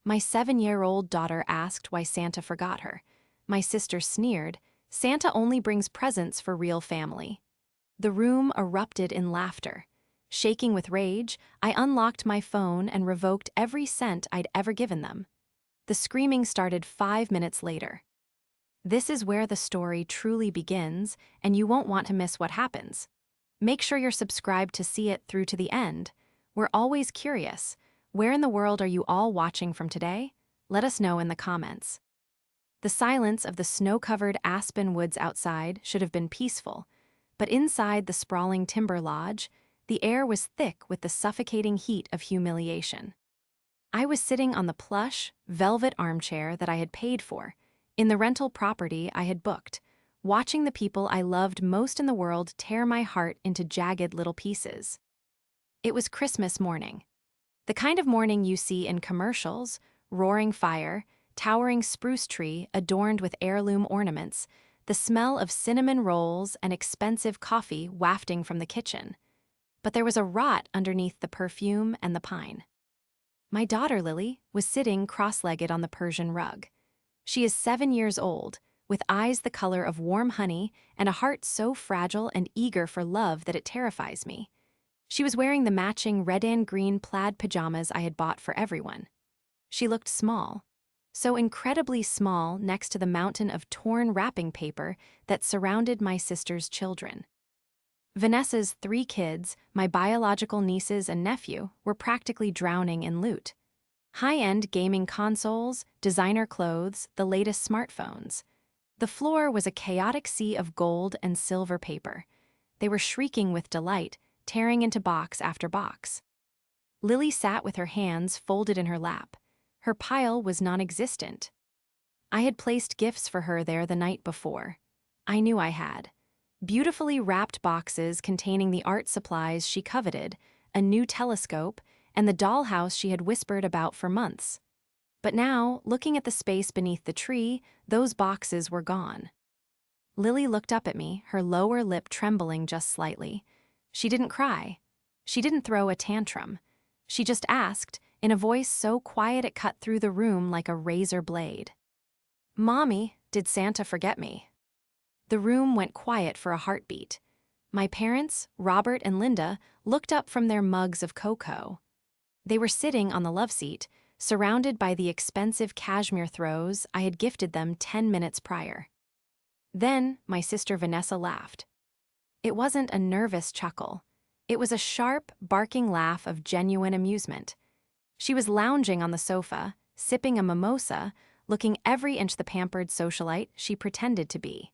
My 7-year-old daughter asked why Santa forgot her. My sister sneered, "Santa only brings presents for real family." The room erupted in laughter. Shaking with rage, I unlocked my phone and revoked every cent I'd ever given them. The screaming started 5 minutes later. This is where the story truly begins, and you won't want to miss what happens. Make sure you're subscribed to see it through to the end. We're always curious. Where in the world are you all watching from today? Let us know in the comments. The silence of the snow-covered aspen woods outside should have been peaceful, but inside the sprawling timber lodge, the air was thick with the suffocating heat of humiliation. I was sitting on the plush, velvet armchair that I had paid for, in the rental property I had booked, watching the people I loved most in the world tear my heart into jagged little pieces. It was Christmas morning. The kind of morning you see in commercials: roaring fire, towering spruce tree adorned with heirloom ornaments, the smell of cinnamon rolls and expensive coffee wafting from the kitchen. But there was a rot underneath the perfume and the pine. My daughter Lily was sitting cross-legged on the Persian rug. She is 7 years old, with eyes the color of warm honey and a heart so fragile and eager for love that it terrifies me. She was wearing the matching red and green plaid pajamas I had bought for everyone. She looked small, so incredibly small next to the mountain of torn wrapping paper that surrounded my sister's children. Vanessa's 3 kids, my biological nieces and nephew, were practically drowning in loot. High-end gaming consoles, designer clothes, the latest smartphones. The floor was a chaotic sea of gold and silver paper. They were shrieking with delight, tearing into box after box. Lily sat with her hands folded in her lap. Her pile was non-existent. I had placed gifts for her there the night before. I knew I had. Beautifully wrapped boxes containing the art supplies she coveted, a new telescope, and the dollhouse she had whispered about for months. But now, looking at the space beneath the tree, those boxes were gone. Lily looked up at me, her lower lip trembling just slightly. She didn't cry. She didn't throw a tantrum. She just asked, in a voice so quiet it cut through the room like a razor blade, "Mommy, did Santa forget me?" The room went quiet for a heartbeat. My parents, Robert and Linda, looked up from their mugs of cocoa. They were sitting on the love seat, surrounded by the expensive cashmere throws I had gifted them 10 minutes prior. Then my sister Vanessa laughed. It wasn't a nervous chuckle. It was a sharp, barking laugh of genuine amusement. She was lounging on the sofa, sipping a mimosa, looking every inch the pampered socialite she pretended to be.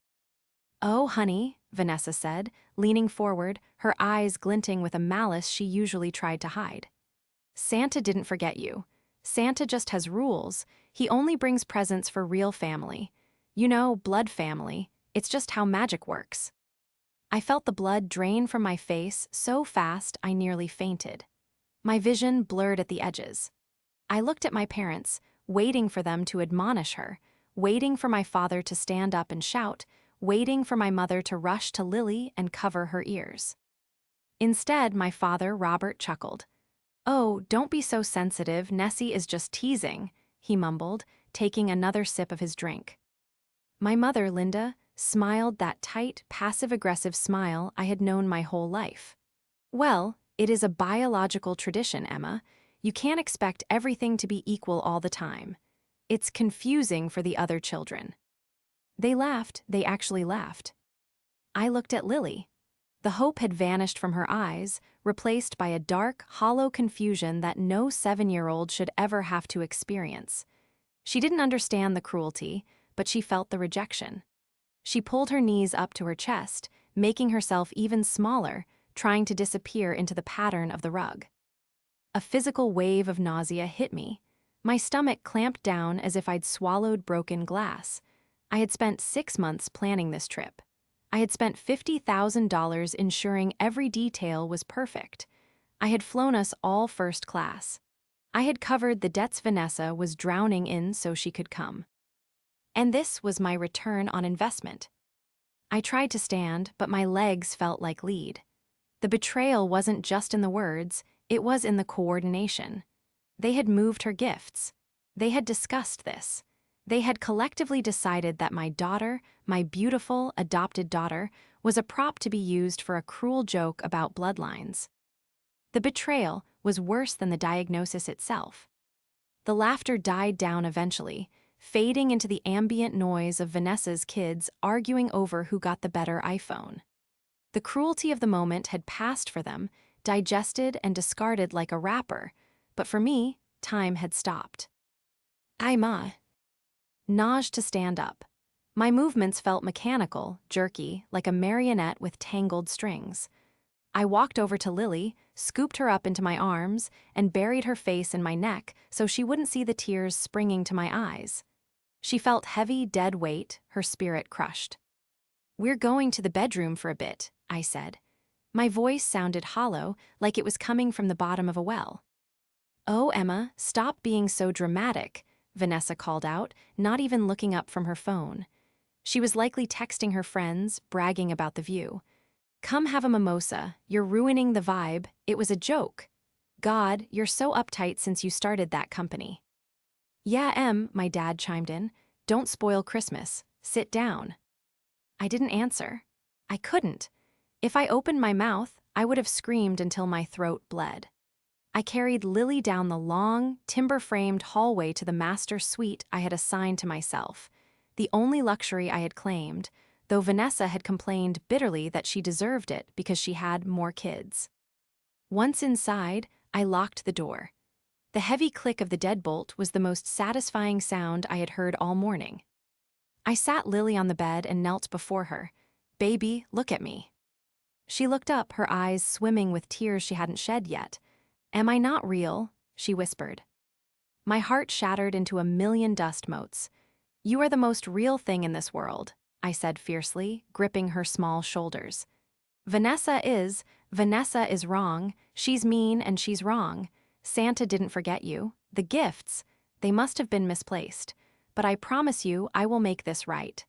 "Oh, honey," Vanessa said, leaning forward, her eyes glinting with a malice she usually tried to hide. "Santa didn't forget you. Santa just has rules. He only brings presents for real family. You know, blood family. It's just how magic works." I felt the blood drain from my face so fast I nearly fainted. My vision blurred at the edges. I looked at my parents, waiting for them to admonish her, waiting for my father to stand up and shout, waiting for my mother to rush to Lily and cover her ears. Instead, my father, Robert, chuckled. "Oh, don't be so sensitive, Nessie is just teasing," he mumbled, taking another sip of his drink. My mother, Linda, smiled that tight, passive-aggressive smile I had known my whole life. "Well, it is a biological tradition, Emma. You can't expect everything to be equal all the time. It's confusing for the other children." They laughed, they actually laughed. I looked at Lily. The hope had vanished from her eyes, replaced by a dark, hollow confusion that no 7-year-old should ever have to experience. She didn't understand the cruelty, but she felt the rejection. She pulled her knees up to her chest, making herself even smaller, trying to disappear into the pattern of the rug. A physical wave of nausea hit me. My stomach clamped down as if I'd swallowed broken glass. I had spent 6 months planning this trip. I had spent $50,000 ensuring every detail was perfect. I had flown us all first class. I had covered the debts Vanessa was drowning in so she could come. And this was my return on investment. I tried to stand, but my legs felt like lead. The betrayal wasn't just in the words, it was in the coordination. They had moved her gifts. They had discussed this. They had collectively decided that my daughter, my beautiful, adopted daughter, was a prop to be used for a cruel joke about bloodlines. The betrayal was worse than the diagnosis itself. The laughter died down eventually, fading into the ambient noise of Vanessa's kids arguing over who got the better iPhone. The cruelty of the moment had passed for them, digested and discarded like a wrapper, but for me, time had stopped. Ma nudged to stand up. My movements felt mechanical, jerky, like a marionette with tangled strings. I walked over to Lily, scooped her up into my arms, and buried her face in my neck so she wouldn't see the tears springing to my eyes. She felt heavy, dead weight, her spirit crushed. "We're going to the bedroom for a bit," I said. My voice sounded hollow, like it was coming from the bottom of a well. "Oh, Emma, stop being so dramatic," Vanessa called out, not even looking up from her phone. She was likely texting her friends, bragging about the view. "Come have a mimosa, you're ruining the vibe, it was a joke. God, you're so uptight since you started that company." "Yeah, my dad chimed in. "Don't spoil Christmas, sit down." I didn't answer. I couldn't. If I opened my mouth, I would have screamed until my throat bled. I carried Lily down the long, timber-framed hallway to the master suite I had assigned to myself, the only luxury I had claimed, though Vanessa had complained bitterly that she deserved it because she had more kids. Once inside, I locked the door. The heavy click of the deadbolt was the most satisfying sound I had heard all morning. I sat Lily on the bed and knelt before her. "Baby, look at me." She looked up, her eyes swimming with tears she hadn't shed yet. "Am I not real?" she whispered. My heart shattered into a million dust motes. "You are the most real thing in this world," I said fiercely, gripping her small shoulders. Vanessa is wrong, she's mean and she's wrong. Santa didn't forget you. The gifts, they must have been misplaced. But I promise you I will make this right."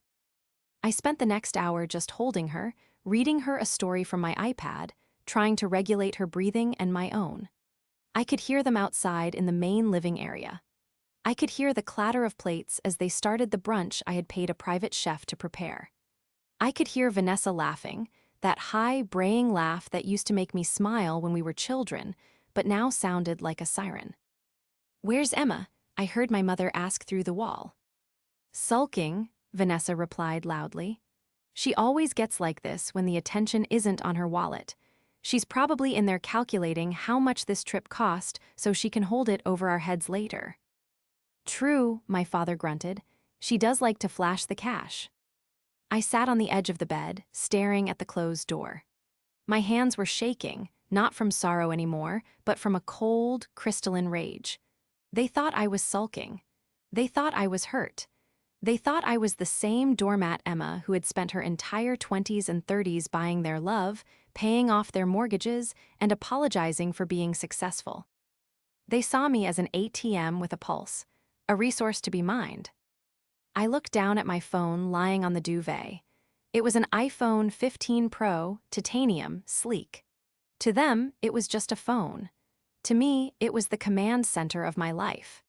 I spent the next hour just holding her, reading her a story from my iPad, trying to regulate her breathing and my own. I could hear them outside in the main living area. I could hear the clatter of plates as they started the brunch I had paid a private chef to prepare. I could hear Vanessa laughing, that high, braying laugh that used to make me smile when we were children, but now sounded like a siren. "Where's Emma?" I heard my mother ask through the wall. "Sulking," Vanessa replied loudly. "She always gets like this when the attention isn't on her wallet. She's probably in there calculating how much this trip cost so she can hold it over our heads later." "True," my father grunted. "She does like to flash the cash." I sat on the edge of the bed, staring at the closed door. My hands were shaking, not from sorrow anymore, but from a cold, crystalline rage. They thought I was sulking. They thought I was hurt. They thought I was the same doormat Emma who had spent her entire 20s and 30s buying their love, paying off their mortgages, and apologizing for being successful. They saw me as an ATM with a pulse, a resource to be mined. I looked down at my phone lying on the duvet. It was an iPhone 15 Pro, titanium, sleek. To them, it was just a phone. To me, it was the command center of my life.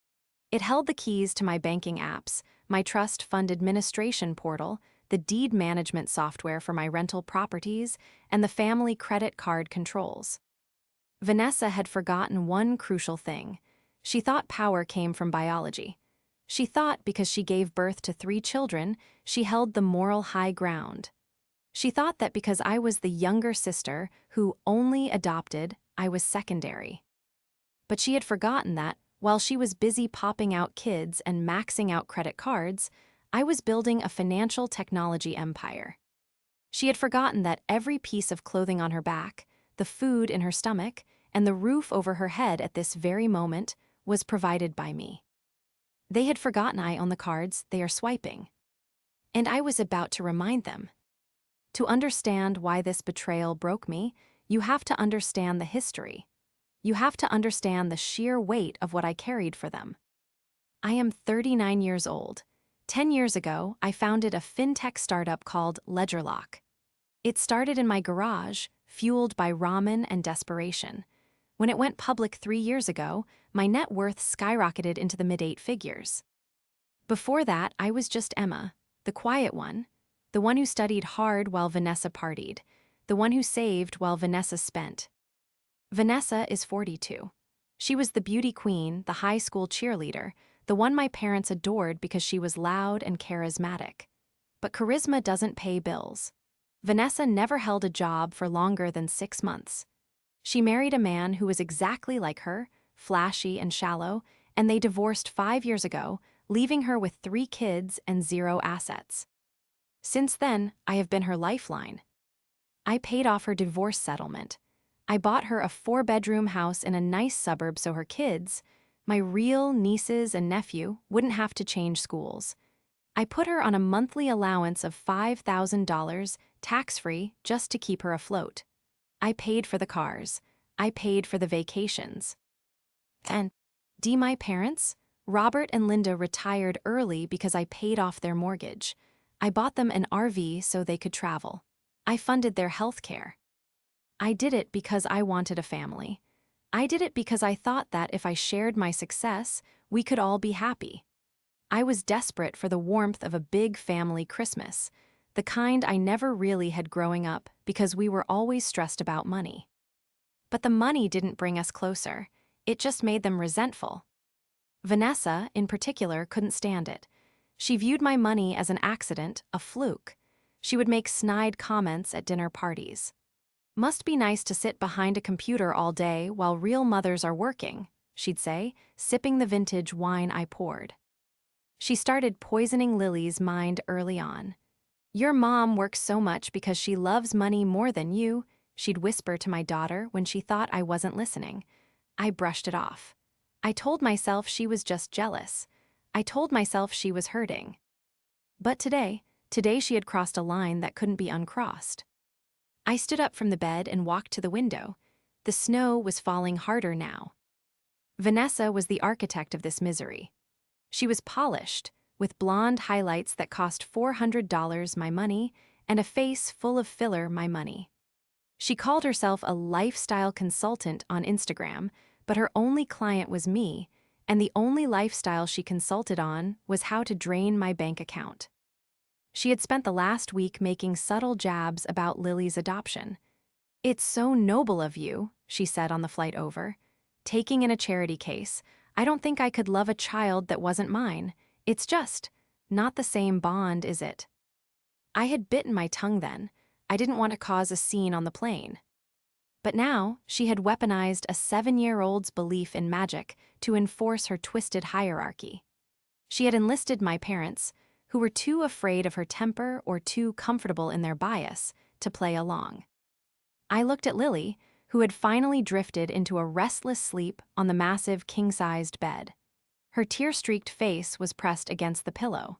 It held the keys to my banking apps, my trust fund administration portal, the deed management software for my rental properties, and the family credit card controls. Vanessa had forgotten one crucial thing. She thought power came from biology. She thought because she gave birth to 3 children, she held the moral high ground. She thought that because I was the younger sister who only adopted, I was secondary. But she had forgotten that, while she was busy popping out kids and maxing out credit cards, I was building a financial technology empire. She had forgotten that every piece of clothing on her back, the food in her stomach, and the roof over her head at this very moment was provided by me. They had forgotten I own the cards they are swiping. And I was about to remind them. To understand why this betrayal broke me, you have to understand the history. You have to understand the sheer weight of what I carried for them. I am 39 years old. 10 years ago, I founded a fintech startup called LedgerLock. It started in my garage, fueled by ramen and desperation. When it went public 3 years ago, my net worth skyrocketed into the mid-8 figures. Before that, I was just Emma, the quiet one, the one who studied hard while Vanessa partied, the one who saved while Vanessa spent. Vanessa is 42. She was the beauty queen, the high school cheerleader, the one my parents adored because she was loud and charismatic. But charisma doesn't pay bills. Vanessa never held a job for longer than 6 months. She married a man who was exactly like her, flashy and shallow, and they divorced 5 years ago, leaving her with 3 kids and 0 assets. Since then, I have been her lifeline. I paid off her divorce settlement. I bought her a 4-bedroom house in a nice suburb so her kids, my real nieces and nephew, wouldn't have to change schools. I put her on a monthly allowance of $5,000, tax-free, just to keep her afloat. I paid for the cars. I paid for the vacations. And my parents? Robert and Linda retired early because I paid off their mortgage. I bought them an RV so they could travel. I funded their health care. I did it because I wanted a family. I did it because I thought that if I shared my success, we could all be happy. I was desperate for the warmth of a big family Christmas, the kind I never really had growing up because we were always stressed about money. But the money didn't bring us closer. It just made them resentful. Vanessa, in particular, couldn't stand it. She viewed my money as an accident, a fluke. She would make snide comments at dinner parties. "Must be nice to sit behind a computer all day while real mothers are working," she'd say, sipping the vintage wine I poured. She started poisoning Lily's mind early on. "Your mom works so much because she loves money more than you," she'd whisper to my daughter when she thought I wasn't listening. I brushed it off. I told myself she was just jealous. I told myself she was hurting. But today she had crossed a line that couldn't be uncrossed. I stood up from the bed and walked to the window. The snow was falling harder now. Vanessa was the architect of this misery. She was polished, with blonde highlights that cost $400 my money and a face full of filler my money. She called herself a lifestyle consultant on Instagram, but her only client was me, and the only lifestyle she consulted on was how to drain my bank account. She had spent the last week making subtle jabs about Lily's adoption. "It's so noble of you," she said on the flight over. "Taking in a charity case, I don't think I could love a child that wasn't mine. It's just not the same bond, is it?" I had bitten my tongue then. I didn't want to cause a scene on the plane. But now, she had weaponized a 7-year-old's belief in magic to enforce her twisted hierarchy. She had enlisted my parents, who were too afraid of her temper or too comfortable in their bias, to play along. I looked at Lily, who had finally drifted into a restless sleep on the massive king-sized bed. Her tear-streaked face was pressed against the pillow.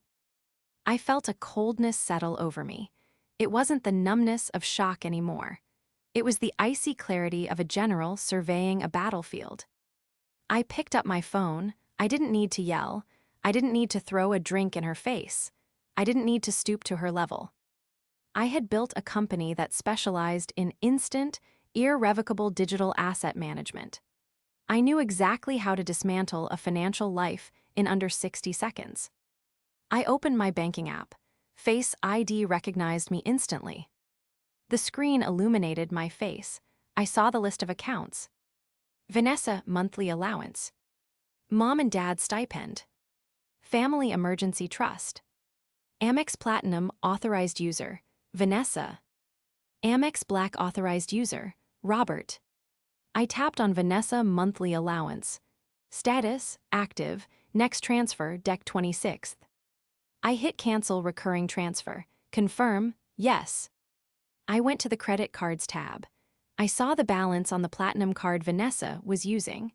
I felt a coldness settle over me. It wasn't the numbness of shock anymore. It was the icy clarity of a general surveying a battlefield. I picked up my phone. I didn't need to yell. I didn't need to throw a drink in her face. I didn't need to stoop to her level. I had built a company that specialized in instant, irrevocable digital asset management. I knew exactly how to dismantle a financial life in under 60 seconds. I opened my banking app. Face ID recognized me instantly. The screen illuminated my face. I saw the list of accounts. Vanessa monthly allowance. Mom and Dad stipend. Family emergency trust. Amex Platinum authorized user, Vanessa. Amex Black authorized user, Robert. I tapped on Vanessa monthly allowance. Status, active, next transfer, Dec 26th. I hit cancel recurring transfer. Confirm, yes. I went to the credit cards tab. I saw the balance on the platinum card Vanessa was using.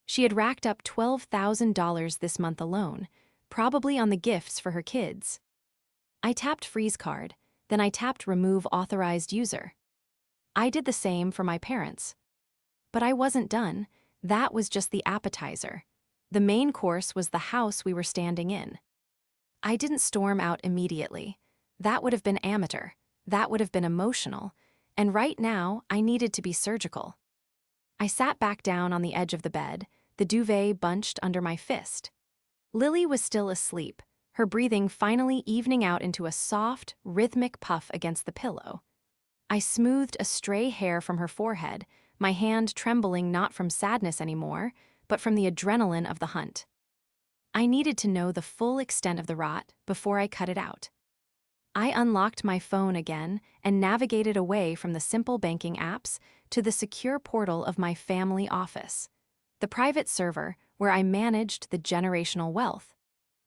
She had racked up $12,000 this month alone, probably on the gifts for her kids. I tapped freeze card, then I tapped remove authorized user. I did the same for my parents. But I wasn't done. That was just the appetizer. The main course was the house we were standing in. I didn't storm out immediately. That would have been amateur. That would have been emotional. And right now, I needed to be surgical. I sat back down on the edge of the bed, the duvet bunched under my fist. Lily was still asleep, her breathing finally evening out into a soft, rhythmic puff against the pillow. I smoothed a stray hair from her forehead, my hand trembling not from sadness anymore, but from the adrenaline of the hunt. I needed to know the full extent of the rot before I cut it out. I unlocked my phone again and navigated away from the simple banking apps to the secure portal of my family office, the private server where I managed the generational wealth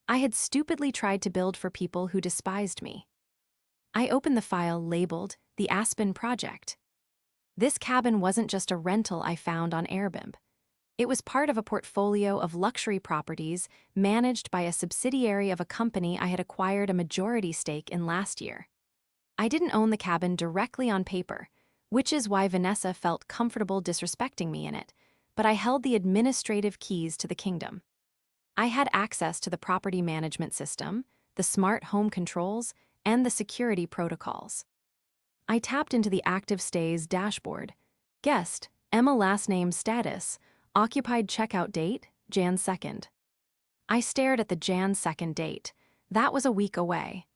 I had stupidly tried to build for people who despised me. I opened the file labeled The Aspen Project. This cabin wasn't just a rental I found on Airbnb. It was part of a portfolio of luxury properties managed by a subsidiary of a company I had acquired a majority stake in last year. I didn't own the cabin directly on paper, which is why Vanessa felt comfortable disrespecting me in it, but I held the administrative keys to the kingdom. I had access to the property management system, the smart home controls, and the security protocols. I tapped into the active stays dashboard. Guest, Emma last name status, occupied checkout date, Jan 2nd. I stared at the Jan 2nd date. That was a week away.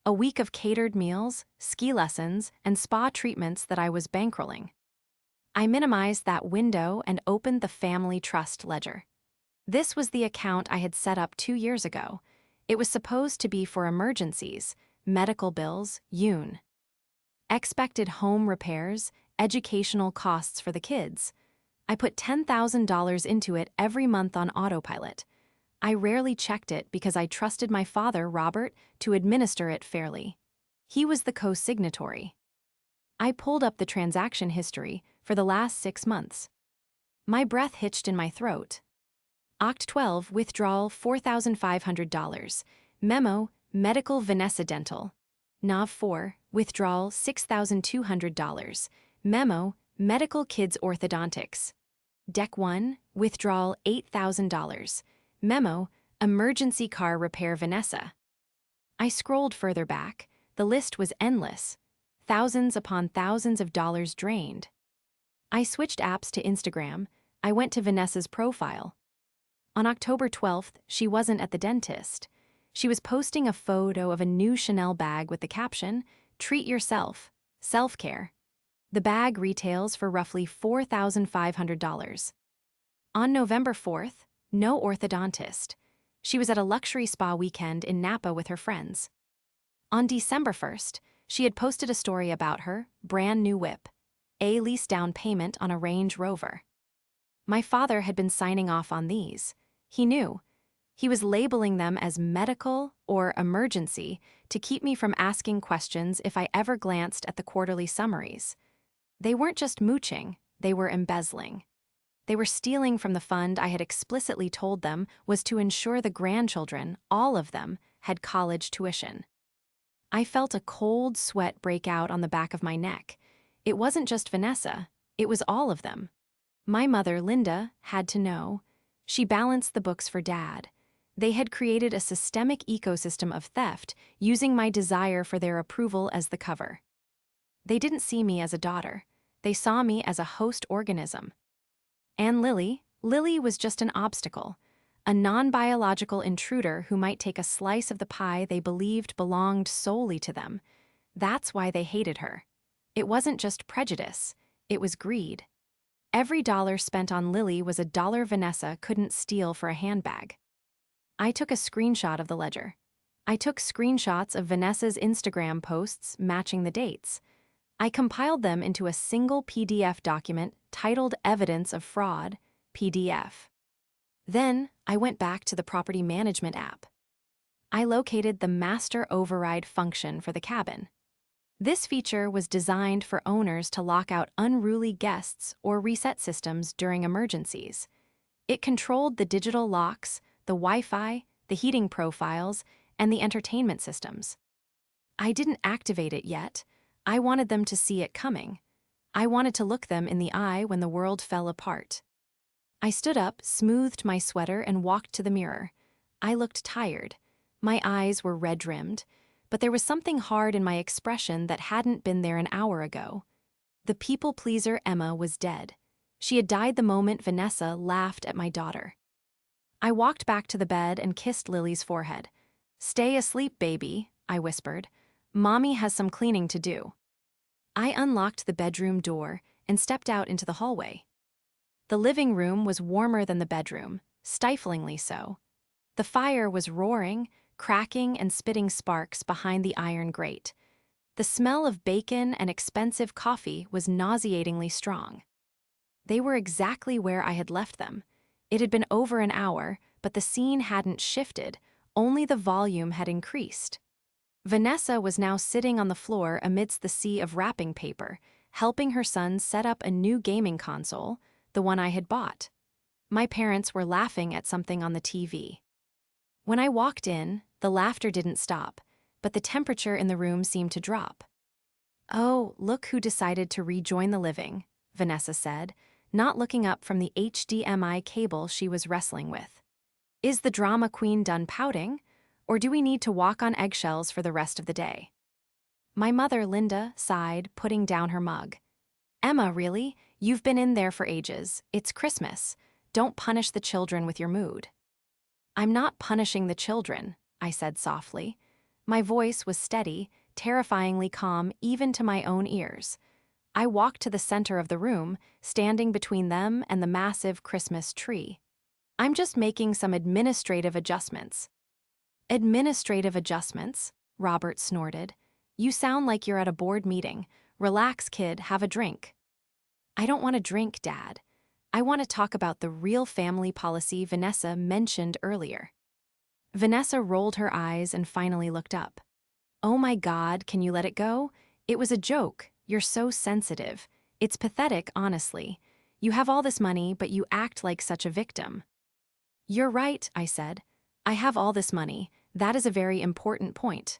A week of catered meals, ski lessons, and spa treatments that I was bankrolling. I minimized that window and opened the family trust ledger. This was the account I had set up 2 years ago. It was supposed to be for emergencies, medical bills, expected home repairs, educational costs for the kids. I put $10,000 into it every month on autopilot. I rarely checked it because I trusted my father, Robert, to administer it fairly. He was the co-signatory. I pulled up the transaction history for the last 6 months. My breath hitched in my throat. Oct 12, withdrawal $4,500. Memo, medical Vanessa Dental. Nav 4, withdrawal $6,200. Memo, medical kids orthodontics. Dec 1, withdrawal $8,000. Memo, emergency car repair Vanessa. I scrolled further back. The list was endless. Thousands upon thousands of dollars drained. I switched apps to Instagram. I went to Vanessa's profile. On October 12th, she wasn't at the dentist. She was posting a photo of a new Chanel bag with the caption, "Treat yourself, self-care." The bag retails for roughly $4,500. On November 4th, no orthodontist. She was at a luxury spa weekend in Napa with her friends. On December 1st, she had posted a story about her brand new whip, a lease down payment on a Range Rover. My father had been signing off on these. He knew. He was labeling them as medical or emergency to keep me from asking questions if I ever glanced at the quarterly summaries. They weren't just mooching, they were embezzling. They were stealing from the fund I had explicitly told them was to ensure the grandchildren, all of them, had college tuition. I felt a cold sweat break out on the back of my neck. It wasn't just Vanessa, it was all of them. My mother, Linda, had to know. She balanced the books for Dad. They had created a systemic ecosystem of theft using my desire for their approval as the cover. They didn't see me as a daughter. They saw me as a host organism. And Lily was just an obstacle, a non-biological intruder who might take a slice of the pie they believed belonged solely to them. That's why they hated her. It wasn't just prejudice, it was greed. Every dollar spent on Lily was a dollar Vanessa couldn't steal for a handbag. I took a screenshot of the ledger. I took screenshots of Vanessa's Instagram posts matching the dates. I compiled them into a single PDF document titled Evidence of Fraud, PDF. Then I went back to the property management app. I located the master override function for the cabin. This feature was designed for owners to lock out unruly guests or reset systems during emergencies. It controlled the digital locks, the Wi-Fi, the heating profiles, and the entertainment systems. I didn't activate it yet. I wanted them to see it coming. I wanted to look them in the eye when the world fell apart. I stood up, smoothed my sweater, and walked to the mirror. I looked tired. My eyes were red-rimmed, but there was something hard in my expression that hadn't been there an hour ago. The people-pleaser Emma was dead. She had died the moment Vanessa laughed at my daughter. I walked back to the bed and kissed Lily's forehead. "Stay asleep, baby," I whispered. "Mommy has some cleaning to do." I unlocked the bedroom door and stepped out into the hallway. The living room was warmer than the bedroom, stiflingly so. The fire was roaring, cracking and spitting sparks behind the iron grate. The smell of bacon and expensive coffee was nauseatingly strong. They were exactly where I had left them. It had been over an hour, but the scene hadn't shifted, only the volume had increased. Vanessa was now sitting on the floor amidst the sea of wrapping paper, helping her son set up a new gaming console, the one I had bought. My parents were laughing at something on the TV. When I walked in, the laughter didn't stop, but the temperature in the room seemed to drop. "Oh, look who decided to rejoin the living," Vanessa said, not looking up from the HDMI cable she was wrestling with. "Is the drama queen done pouting, or do we need to walk on eggshells for the rest of the day?" My mother, Linda, sighed, putting down her mug. "Emma, really? You've been in there for ages. It's Christmas. Don't punish the children with your mood." "I'm not punishing the children," I said softly. My voice was steady, terrifyingly calm even to my own ears. I walked to the center of the room, standing between them and the massive Christmas tree. "I'm just making some administrative adjustments." "Administrative adjustments?" Robert snorted. "You sound like you're at a board meeting. Relax, kid, have a drink." "I don't want a drink, Dad. I want to talk about the real family policy Vanessa mentioned earlier." Vanessa rolled her eyes and finally looked up. "Oh my God, can you let it go? It was a joke. You're so sensitive. It's pathetic, honestly. You have all this money, but you act like such a victim." "You're right," I said. "I have all this money. That is a very important point."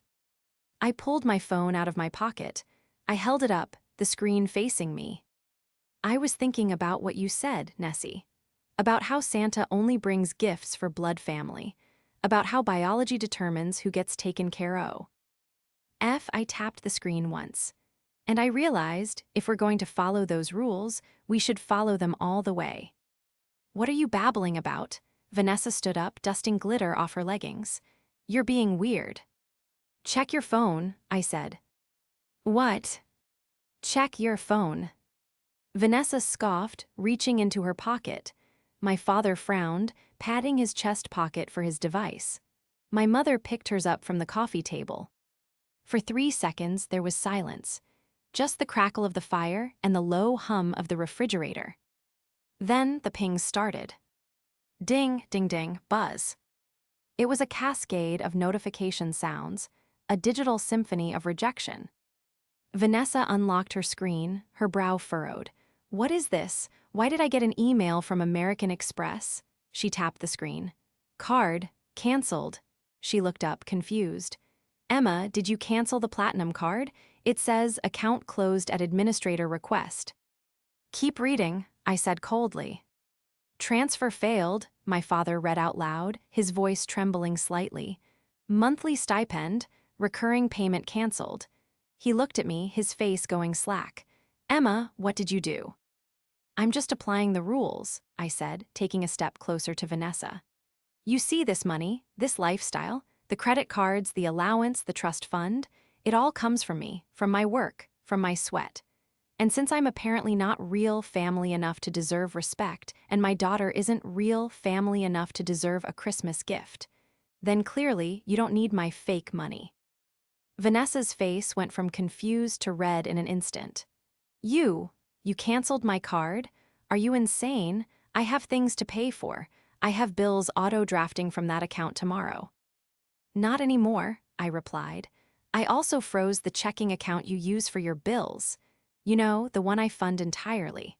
I pulled my phone out of my pocket. I held it up, the screen facing me. "I was thinking about what you said, Nessie. About how Santa only brings gifts for blood family. About how biology determines who gets taken care of." I tapped the screen once. And I realized, if we're going to follow those rules, we should follow them all the way. "What are you babbling about?" Vanessa stood up, dusting glitter off her leggings. "You're being weird." "Check your phone," I said. "What?" "Check your phone." Vanessa scoffed, reaching into her pocket. My father frowned, patting his chest pocket for his device. My mother picked hers up from the coffee table. For 3 seconds, there was silence. Just the crackle of the fire and the low hum of the refrigerator. Then the pings started. Ding, ding, ding, buzz. It was a cascade of notification sounds, a digital symphony of rejection. Vanessa unlocked her screen, her brow furrowed. "What is this? Why did I get an email from American Express?" She tapped the screen. "Card, canceled." She looked up, confused. "Emma, did you cancel the Platinum card? It says account closed at administrator request." "Keep reading," I said coldly. "Transfer failed," my father read out loud, his voice trembling slightly. "Monthly stipend, recurring payment canceled." He looked at me, his face going slack. "Emma, what did you do?" "I'm just applying the rules," I said, taking a step closer to Vanessa. "You see this money, this lifestyle, the credit cards, the allowance, the trust fund, it all comes from me, from my work, from my sweat. And since I'm apparently not real family enough to deserve respect, and my daughter isn't real family enough to deserve a Christmas gift, then clearly you don't need my fake money." Vanessa's face went from confused to red in an instant. You canceled my card? Are you insane? I have things to pay for. I have bills auto-drafting from that account tomorrow." "Not anymore," I replied. "I also froze the checking account you use for your bills. You know, the one I fund entirely."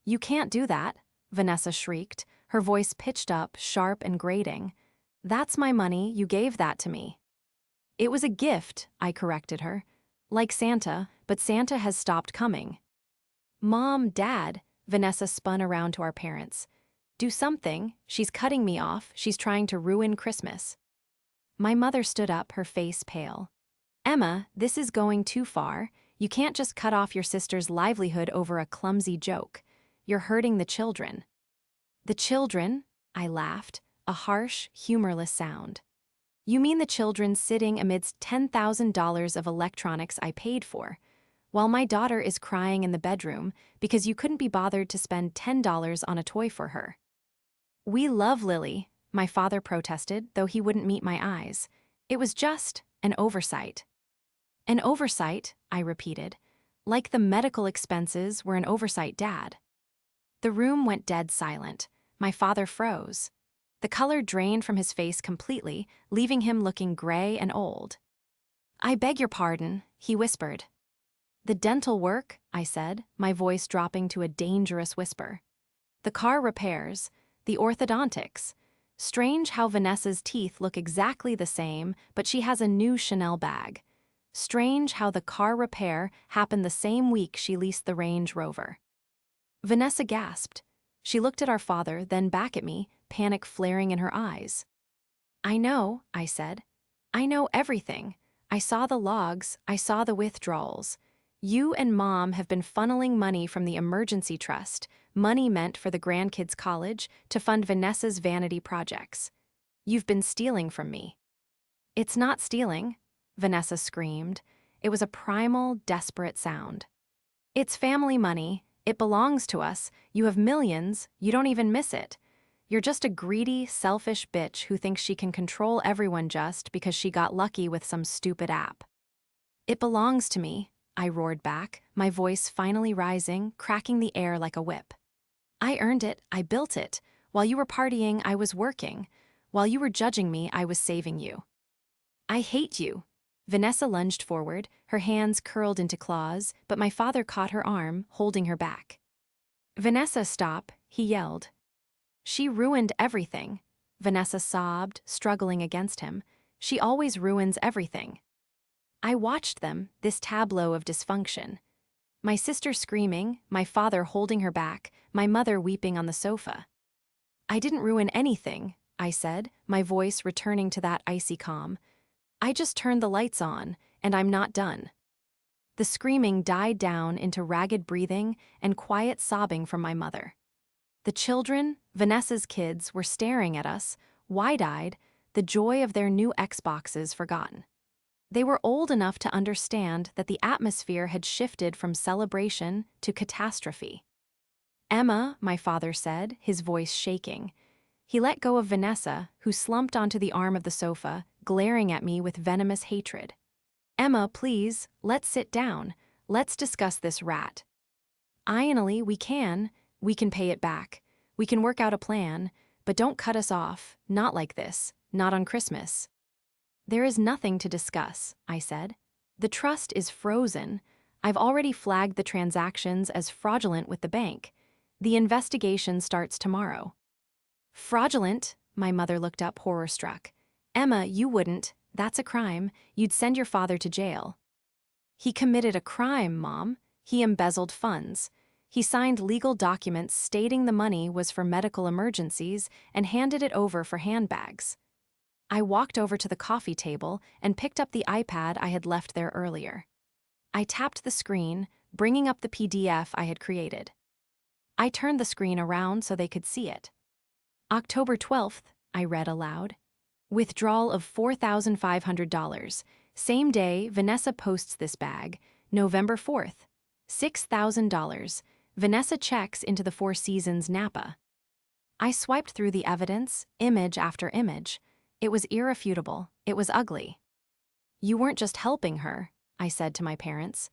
"You can't do that," Vanessa shrieked, her voice pitched up, sharp and grating. "That's my money, you gave that to me." "It was a gift," I corrected her. "Like Santa, but Santa has stopped coming." "Mom, Dad," Vanessa spun around to our parents. "Do something. She's cutting me off. She's trying to ruin Christmas." My mother stood up, her face pale. "Emma, this is going too far. You can't just cut off your sister's livelihood over a clumsy joke. You're hurting the children." "The children?" I laughed, a harsh, humorless sound. "You mean the children sitting amidst $10,000 of electronics I paid for, while my daughter is crying in the bedroom because you couldn't be bothered to spend $10 on a toy for her." "We love Lily," my father protested, though he wouldn't meet my eyes. "It was just an oversight." "An oversight," I repeated, like the medical expenses were an oversight, Dad. The room went dead silent. My father froze. The color drained from his face completely, leaving him looking gray and old. "I beg your pardon," he whispered. "The dental work," I said, my voice dropping to a dangerous whisper. "The car repairs, the orthodontics. Strange how Vanessa's teeth look exactly the same, but she has a new Chanel bag. Strange how the car repair happened the same week she leased the Range Rover." Vanessa gasped. She looked at our father, then back at me, panic flaring in her eyes. "I know," I said. "I know everything. I saw the logs, I saw the withdrawals. You and Mom have been funneling money from the emergency trust, money meant for the grandkids' college, to fund Vanessa's vanity projects. You've been stealing from me." "It's not stealing," Vanessa screamed. It was a primal, desperate sound. "It's family money. It belongs to us. You have millions. You don't even miss it. You're just a greedy, selfish bitch who thinks she can control everyone just because she got lucky with some stupid app." "It belongs to me," I roared back, my voice finally rising, cracking the air like a whip. "I earned it. I built it. While you were partying, I was working. While you were judging me, I was saving you." "I hate you." Vanessa lunged forward, her hands curled into claws, but my father caught her arm, holding her back. "Vanessa, stop," he yelled. "She ruined everything." Vanessa sobbed, struggling against him. "She always ruins everything." I watched them, this tableau of dysfunction. My sister screaming, my father holding her back, my mother weeping on the sofa. "I didn't ruin anything," I said, my voice returning to that icy calm. "I just turned the lights on, and I'm not done." The screaming died down into ragged breathing and quiet sobbing from my mother. The children, Vanessa's kids, were staring at us, wide-eyed, the joy of their new Xboxes forgotten. They were old enough to understand that the atmosphere had shifted from celebration to catastrophe. "Emma," my father said, his voice shaking. He let go of Vanessa, who slumped onto the arm of the sofa, glaring at me with venomous hatred. "Emma, please, let's sit down. Let's discuss this rat. Finally, we can pay it back. We can work out a plan, but don't cut us off, not like this, not on Christmas." "There is nothing to discuss," I said. "The trust is frozen. I've already flagged the transactions as fraudulent with the bank. The investigation starts tomorrow." "Fraudulent?" My mother looked up, horror-struck. "Emma, you wouldn't. That's a crime. You'd send your father to jail." "He committed a crime, Mom. He embezzled funds. He signed legal documents stating the money was for medical emergencies and handed it over for handbags." I walked over to the coffee table and picked up the iPad I had left there earlier. I tapped the screen, bringing up the PDF I had created. I turned the screen around so they could see it. "October 12th, I read aloud. "Withdrawal of $4,500. Same day, Vanessa posts this bag. November 4th. $6,000. Vanessa checks into the Four Seasons Napa." I swiped through the evidence, image after image. It was irrefutable. It was ugly. "You weren't just helping her," I said to my parents.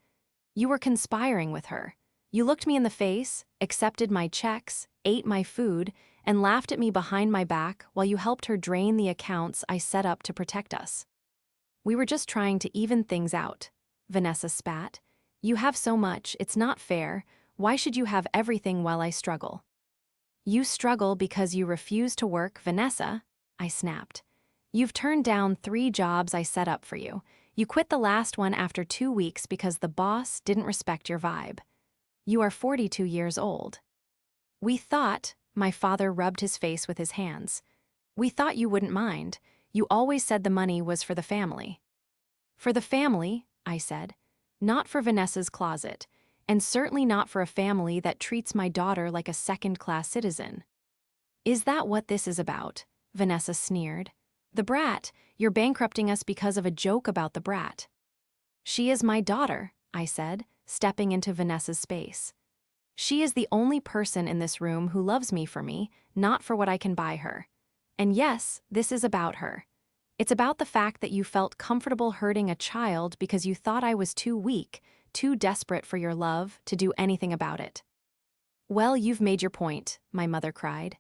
"You were conspiring with her. You looked me in the face, accepted my checks, ate my food, and laughed at me behind my back while you helped her drain the accounts I set up to protect us." "We were just trying to even things out," Vanessa spat. "You have so much, it's not fair. Why should you have everything while I struggle?" "You struggle because you refuse to work, Vanessa," I snapped. "You've turned down 3 jobs I set up for you. You quit the last one after 2 weeks because the boss didn't respect your vibe. You are 42 years old." "We thought," my father rubbed his face with his hands, "we thought you wouldn't mind. You always said the money was for the family." "For the family," I said, "not for Vanessa's closet. and certainly not for a family that treats my daughter like a second-class citizen. Is that what this is about? Vanessa sneered. The brat, you're bankrupting us because of a joke about the brat. She is my daughter, I said, stepping into Vanessa's space. She is the only person in this room who loves me for me, not for what I can buy her. And yes, this is about her. It's about the fact that you felt comfortable hurting a child because you thought I was too weak, too desperate for your love to do anything about it. Well, you've made your point, my mother cried.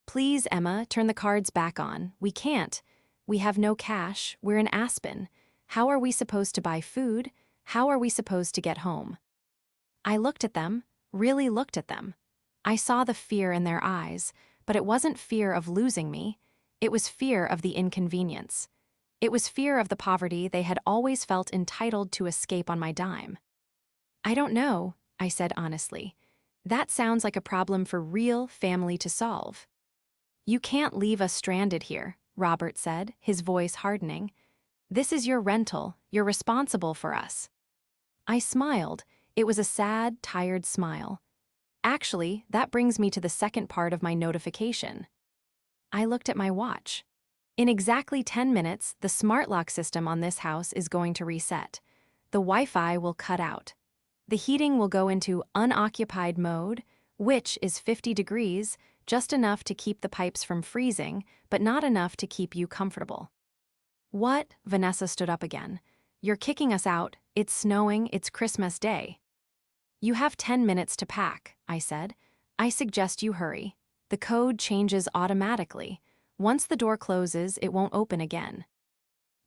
Please, Emma, turn the cards back on. We can't. We have no cash. We're in Aspen. How are we supposed to buy food? How are we supposed to get home? I looked at them, really looked at them. I saw the fear in their eyes, but it wasn't fear of losing me. It was fear of the inconvenience. It was fear of the poverty they had always felt entitled to escape on my dime. I don't know, I said honestly. That sounds like a problem for real family to solve. You can't leave us stranded here, Robert said, his voice hardening. This is your rental. You're responsible for us. I smiled. It was a sad, tired smile. Actually, that brings me to the second part of my notification. I looked at my watch. In exactly 10 minutes, the smart lock system on this house is going to reset. The Wi-Fi will cut out. The heating will go into unoccupied mode, which is 50 degrees, just enough to keep the pipes from freezing, but not enough to keep you comfortable. What? Vanessa stood up again. You're kicking us out. It's snowing. It's Christmas Day. You have 10 minutes to pack, I said. I suggest you hurry. The code changes automatically. Once the door closes, it won't open again.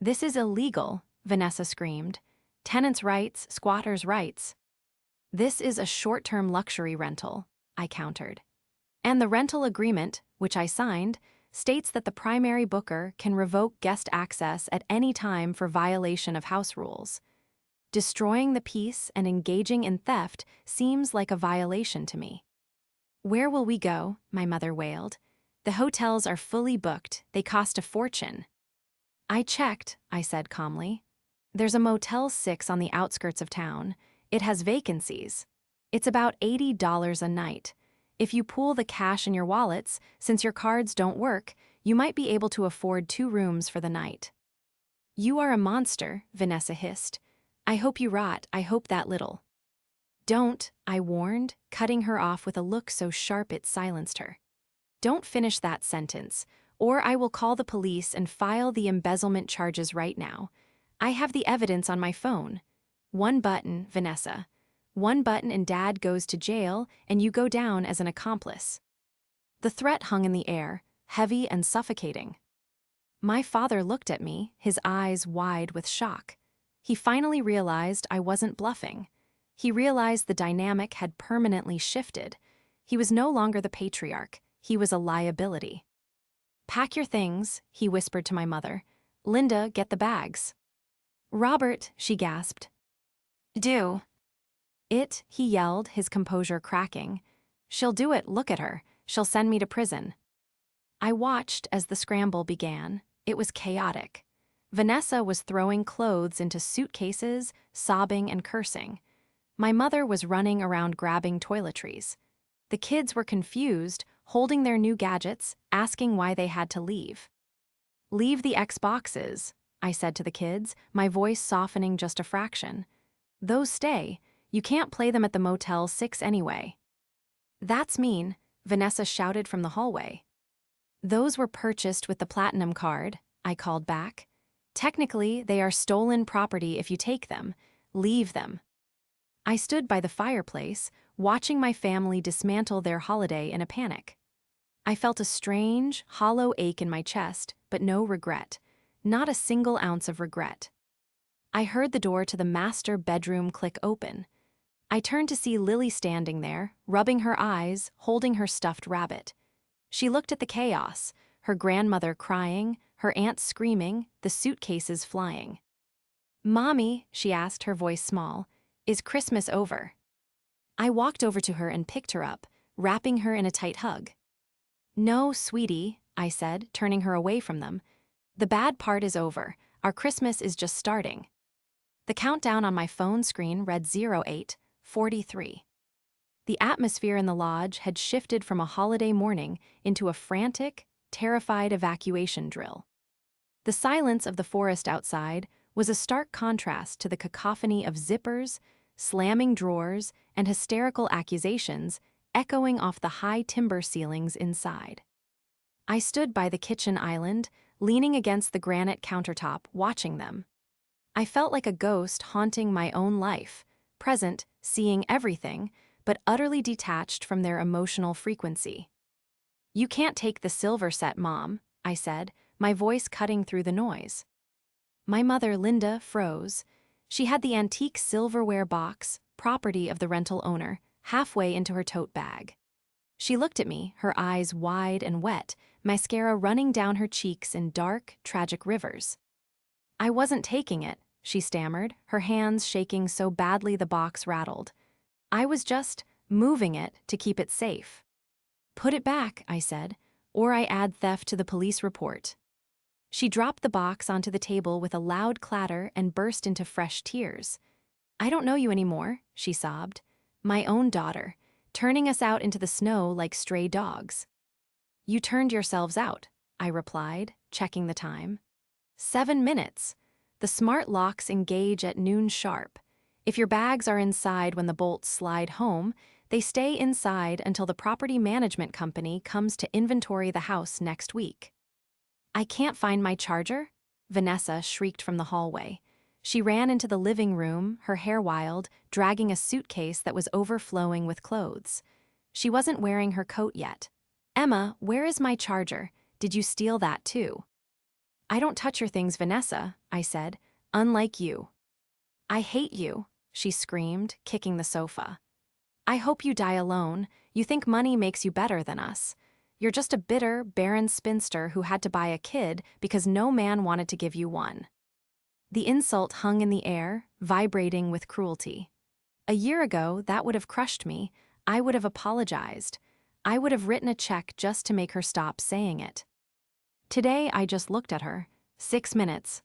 This is illegal, Vanessa screamed. Tenants' rights, squatters' rights. This is a short-term luxury rental, I countered. And the rental agreement, which I signed, states that the primary booker can revoke guest access at any time for violation of house rules. Destroying the peace and engaging in theft seems like a violation to me. Where will we go? My mother wailed. The hotels are fully booked. They cost a fortune. I checked, I said calmly. There's a Motel 6 on the outskirts of town. It has vacancies. It's about $80 a night. If you pool the cash in your wallets, since your cards don't work, you might be able to afford 2 rooms for the night. You are a monster, Vanessa hissed. I hope you rot. I hope that little. Don't, I warned, cutting her off with a look so sharp it silenced her. Don't finish that sentence, or I will call the police and file the embezzlement charges right now. I have the evidence on my phone. One button, Vanessa. One button and Dad goes to jail, and you go down as an accomplice. The threat hung in the air, heavy and suffocating. My father looked at me, his eyes wide with shock. He finally realized I wasn't bluffing. He realized the dynamic had permanently shifted. He was no longer the patriarch. He was a liability. Pack your things, he whispered to my mother. Linda, get the bags. Robert, she gasped. Do. It, he yelled, his composure cracking. She'll do it, look at her. She'll send me to prison. I watched as the scramble began. It was chaotic. Vanessa was throwing clothes into suitcases, sobbing and cursing. My mother was running around grabbing toiletries. The kids were confused, holding their new gadgets, asking why they had to leave. Leave the Xboxes, I said to the kids, my voice softening just a fraction. Those stay. You can't play them at the Motel 6 anyway. That's mean, Vanessa shouted from the hallway. Those were purchased with the Platinum card, I called back. Technically, they are stolen property if you take them. Leave them. I stood by the fireplace, watching my family dismantle their holiday in a panic. I felt a strange, hollow ache in my chest, but no regret. Not a single ounce of regret. I heard the door to the master bedroom click open. I turned to see Lily standing there, rubbing her eyes, holding her stuffed rabbit. She looked at the chaos, her grandmother crying, her aunt screaming, the suitcases flying. Mommy, she asked, her voice small, is Christmas over? I walked over to her and picked her up, wrapping her in a tight hug. No, sweetie, I said, turning her away from them. The bad part is over. Our Christmas is just starting. The countdown on my phone screen read 08, 43. The atmosphere in the lodge had shifted from a holiday morning into a frantic, terrified evacuation drill. The silence of the forest outside was a stark contrast to the cacophony of zippers, slamming drawers, and hysterical accusations echoing off the high timber ceilings inside. I stood by the kitchen island, leaning against the granite countertop, watching them. I felt like a ghost haunting my own life, present, seeing everything, but utterly detached from their emotional frequency. "You can't take the silver set, Mom," I said, my voice cutting through the noise. My mother, Linda, froze. She had the antique silverware box, property of the rental owner, halfway into her tote bag. She looked at me, her eyes wide and wet, mascara running down her cheeks in dark, tragic rivers. "I wasn't taking it," she stammered, her hands shaking so badly the box rattled. "I was just moving it to keep it safe." "Put it back," I said, "or I add theft to the police report." She dropped the box onto the table with a loud clatter and burst into fresh tears. "I don't know you anymore," she sobbed. "My own daughter, turning us out into the snow like stray dogs." "You turned yourselves out," I replied, checking the time. 7 minutes. The smart locks engage at noon sharp. If your bags are inside when the bolts slide home, they stay inside until the property management company comes to inventory the house next week. "I can't find my charger," Vanessa shrieked from the hallway. She ran into the living room, her hair wild, dragging a suitcase that was overflowing with clothes. She wasn't wearing her coat yet. "Emma, where is my charger? Did you steal that too?" "I don't touch your things, Vanessa," I said, "unlike you." "I hate you," she screamed, kicking the sofa. "I hope you die alone. You think money makes you better than us. You're just a bitter, barren spinster who had to buy a kid because no man wanted to give you one." The insult hung in the air, vibrating with cruelty. A year ago, that would have crushed me. I would have apologized. I would have written a check just to make her stop saying it. Today, I just looked at her. 6 minutes.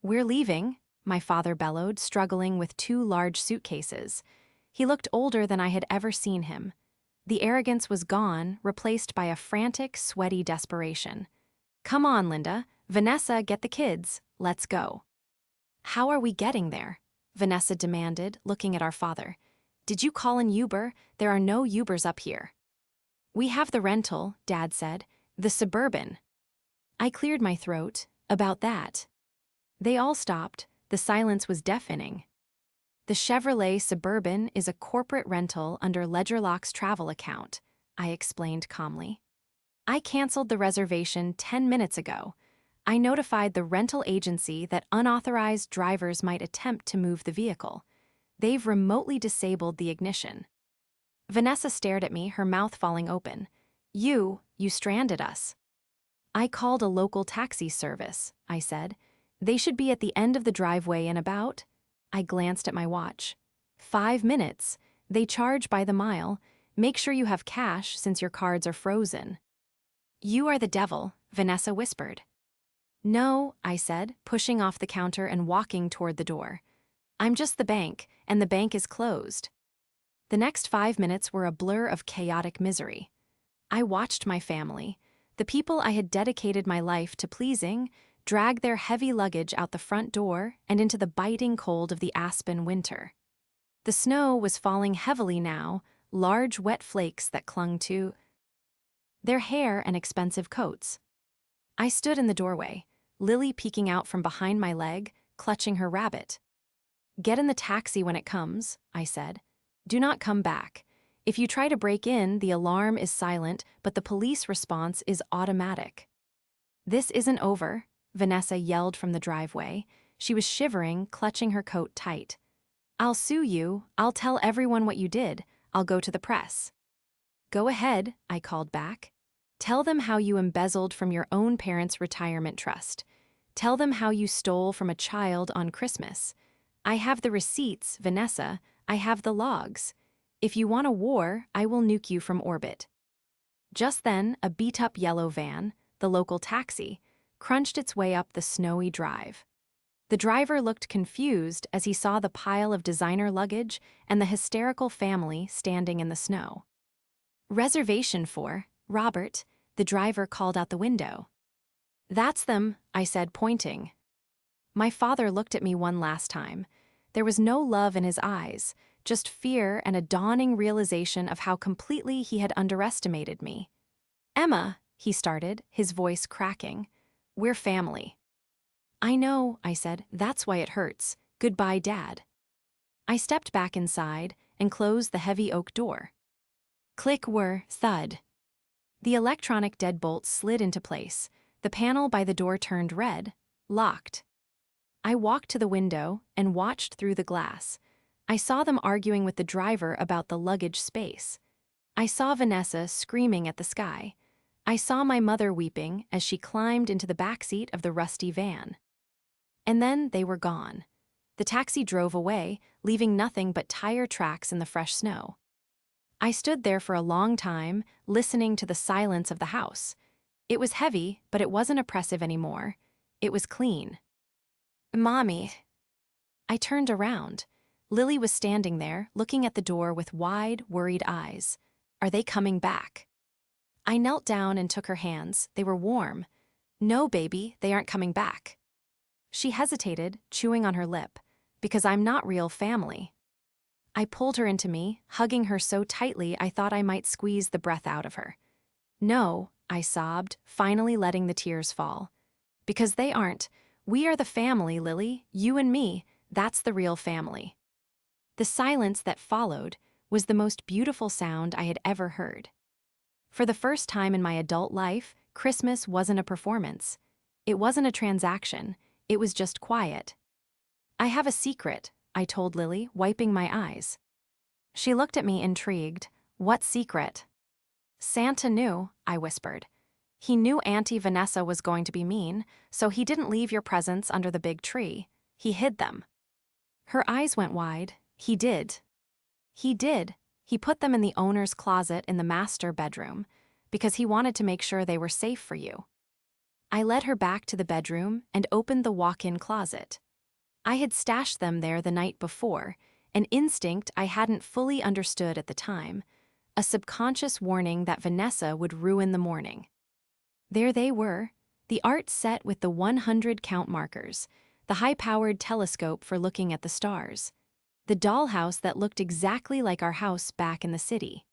"We're leaving," my father bellowed, struggling with 2 large suitcases. He looked older than I had ever seen him. The arrogance was gone, replaced by a frantic, sweaty desperation. "Come on, Linda. Vanessa, get the kids. Let's go." "How are we getting there?" Vanessa demanded, looking at our father. "Did you call an Uber? There are no Ubers up here." "We have the rental," Dad said. "The Suburban." I cleared my throat. About that. They all stopped. The silence was deafening. "The Chevrolet Suburban is a corporate rental under LedgerLock's travel account," I explained calmly. "I canceled the reservation 10 minutes ago. I notified the rental agency that unauthorized drivers might attempt to move the vehicle. They've remotely disabled the ignition." Vanessa stared at me, her mouth falling open. You stranded us." "I called a local taxi service," I said. "They should be at the end of the driveway in about—" I glanced at my watch. 5 minutes. They charge by the mile. Make sure you have cash since your cards are frozen." "You are the devil," Vanessa whispered. "No," I said, pushing off the counter and walking toward the door. "I'm just the bank, and the bank is closed." The next 5 minutes were a blur of chaotic misery. I watched my family, the people I had dedicated my life to pleasing, drag their heavy luggage out the front door and into the biting cold of the Aspen winter. The snow was falling heavily now, large wet flakes that clung to their hair and expensive coats. I stood in the doorway, Lily peeking out from behind my leg, clutching her rabbit. "Get in the taxi when it comes," I said. "Do not come back. If you try to break in, the alarm is silent, but the police response is automatic." "This isn't over," Vanessa yelled from the driveway. She was shivering, clutching her coat tight. "I'll sue you. I'll tell everyone what you did. I'll go to the press." "Go ahead," I called back. "Tell them how you embezzled from your own parents' retirement trust. Tell them how you stole from a child on Christmas. I have the receipts, Vanessa. I have the logs. If you want a war, I will nuke you from orbit." Just then, a beat-up yellow van, the local taxi, crunched its way up the snowy drive. The driver looked confused as he saw the pile of designer luggage and the hysterical family standing in the snow. "Reservation for Robert," the driver called out the window. "That's them," I said, pointing. My father looked at me one last time. There was no love in his eyes, just fear and a dawning realization of how completely he had underestimated me. "Emma," he started, his voice cracking. "We're family." "I know," I said. "That's why it hurts. Goodbye, Dad." I stepped back inside and closed the heavy oak door. Click, whir, thud. The electronic deadbolt slid into place. The panel by the door turned red, locked. I walked to the window and watched through the glass. I saw them arguing with the driver about the luggage space. I saw Vanessa screaming at the sky. I saw my mother weeping as she climbed into the backseat of the rusty van. And then they were gone. The taxi drove away, leaving nothing but tire tracks in the fresh snow. I stood there for a long time, listening to the silence of the house. It was heavy, but it wasn't oppressive anymore. It was clean. "Mommy." I turned around. Lily was standing there, looking at the door with wide, worried eyes. "Are they coming back?" I knelt down and took her hands. They were warm. "No, baby, they aren't coming back." She hesitated, chewing on her lip. "Because I'm not real family." I pulled her into me, hugging her so tightly I thought I might squeeze the breath out of her. "No," I sobbed, finally letting the tears fall. "Because they aren't. We are the family, Lily. You and me. That's the real family." The silence that followed was the most beautiful sound I had ever heard. For the first time in my adult life, Christmas wasn't a performance. It wasn't a transaction. It was just quiet. "I have a secret," I told Lily, wiping my eyes. She looked at me intrigued. "What secret?" "Santa knew," I whispered. "He knew Auntie Vanessa was going to be mean, so he didn't leave your presents under the big tree. He hid them." Her eyes went wide. "He did." "He did. He put them in the owner's closet in the master bedroom, because he wanted to make sure they were safe for you." I led her back to the bedroom and opened the walk-in closet. I had stashed them there the night before, an instinct I hadn't fully understood at the time, a subconscious warning that Vanessa would ruin the morning. There they were, the art set with the 100 count markers, the high-powered telescope for looking at the stars, the dollhouse that looked exactly like our house back in the city.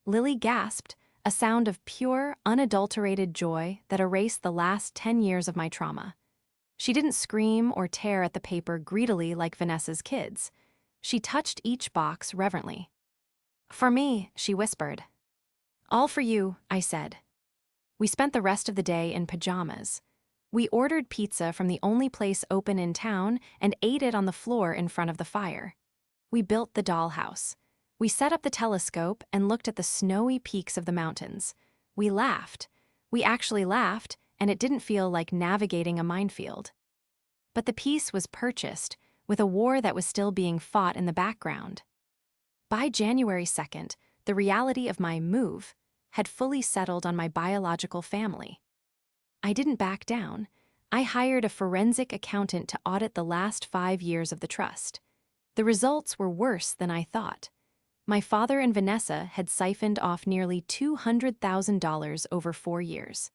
Lily gasped, a sound of pure, unadulterated joy that erased the last 10 years of my trauma. She didn't scream or tear at the paper greedily like Vanessa's kids. She touched each box reverently. "For me," she whispered. "All for you," I said. We spent the rest of the day in pajamas. We ordered pizza from the only place open in town and ate it on the floor in front of the fire. We built the dollhouse. We set up the telescope and looked at the snowy peaks of the mountains. We laughed. We actually laughed, and it didn't feel like navigating a minefield. But the peace was purchased, with a war that was still being fought in the background. By January 2nd, the reality of my move had fully settled on my biological family. I didn't back down. I hired a forensic accountant to audit the last 5 years of the trust. The results were worse than I thought. My father and Vanessa had siphoned off nearly $200,000 over 4 years.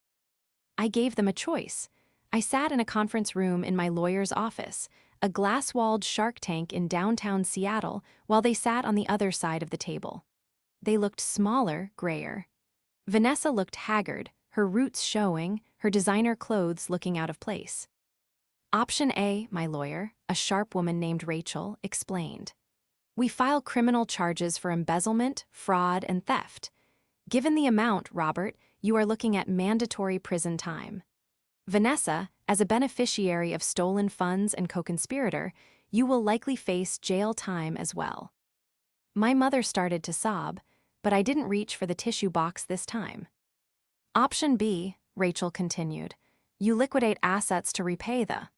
I gave them a choice. I sat in a conference room in my lawyer's office, a glass-walled Shark Tank in downtown Seattle, while they sat on the other side of the table. They looked smaller, grayer. Vanessa looked haggard, her roots showing, her designer clothes looking out of place. Option A, my lawyer, a sharp woman named Rachel, explained. We file criminal charges for embezzlement, fraud, and theft. Given the amount, Robert, you are looking at mandatory prison time. Vanessa, as a beneficiary of stolen funds and co-conspirator, you will likely face jail time as well. My mother started to sob, but I didn't reach for the tissue box this time. Option B, Rachel continued, you liquidate assets to repay the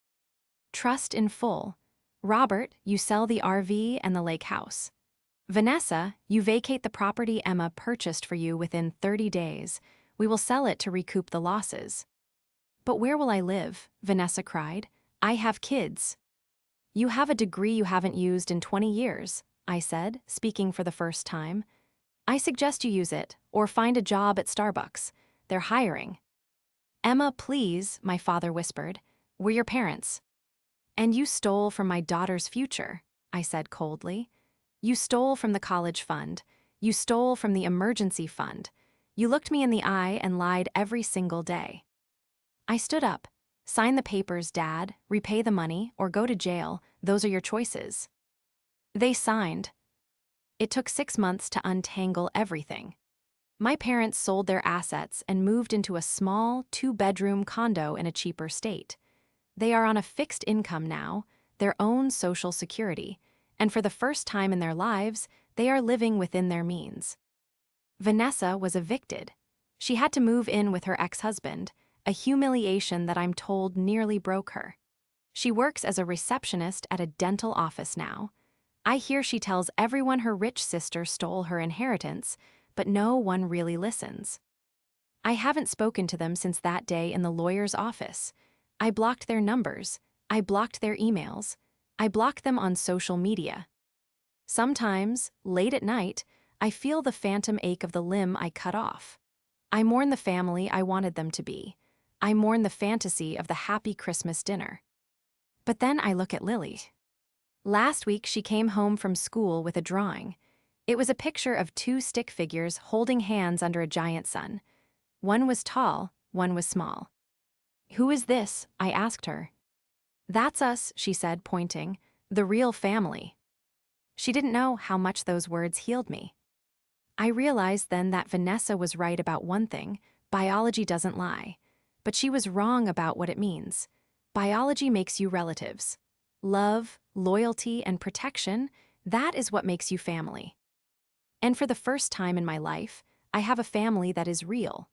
trust in full. Robert, you sell the RV and the lake house. Vanessa, you vacate the property Emma purchased for you within 30 days. We will sell it to recoup the losses. But where will I live? Vanessa cried. I have kids. You have a degree you haven't used in 20 years, I said, speaking for the first time. I suggest you use it, or find a job at Starbucks. They're hiring. Emma, please, my father whispered. We're your parents. And you stole from my daughter's future, I said coldly. You stole from the college fund. You stole from the emergency fund. You looked me in the eye and lied every single day. I stood up. Sign the papers, Dad, repay the money, or go to jail. Those are your choices. They signed. It took 6 months to untangle everything. My parents sold their assets and moved into a small, 2-bedroom condo in a cheaper state. They are on a fixed income now, their own social security, and for the first time in their lives, they are living within their means. Vanessa was evicted. She had to move in with her ex-husband, a humiliation that I'm told nearly broke her. She works as a receptionist at a dental office now. I hear she tells everyone her rich sister stole her inheritance, but no one really listens. I haven't spoken to them since that day in the lawyer's office. I blocked their numbers. I blocked their emails. I blocked them on social media. Sometimes, late at night, I feel the phantom ache of the limb I cut off. I mourn the family I wanted them to be. I mourn the fantasy of the happy Christmas dinner. But then I look at Lily. Last week she came home from school with a drawing. It was a picture of 2 stick figures holding hands under a giant sun. One was tall, one was small. Who is this? I asked her. That's us, she said, pointing. The real family. She didn't know how much those words healed me. I realized then that Vanessa was right about one thing: biology doesn't lie. But she was wrong about what it means. Biology makes you relatives. Love, loyalty, and protection, that is what makes you family. And for the first time in my life, I have a family that is real.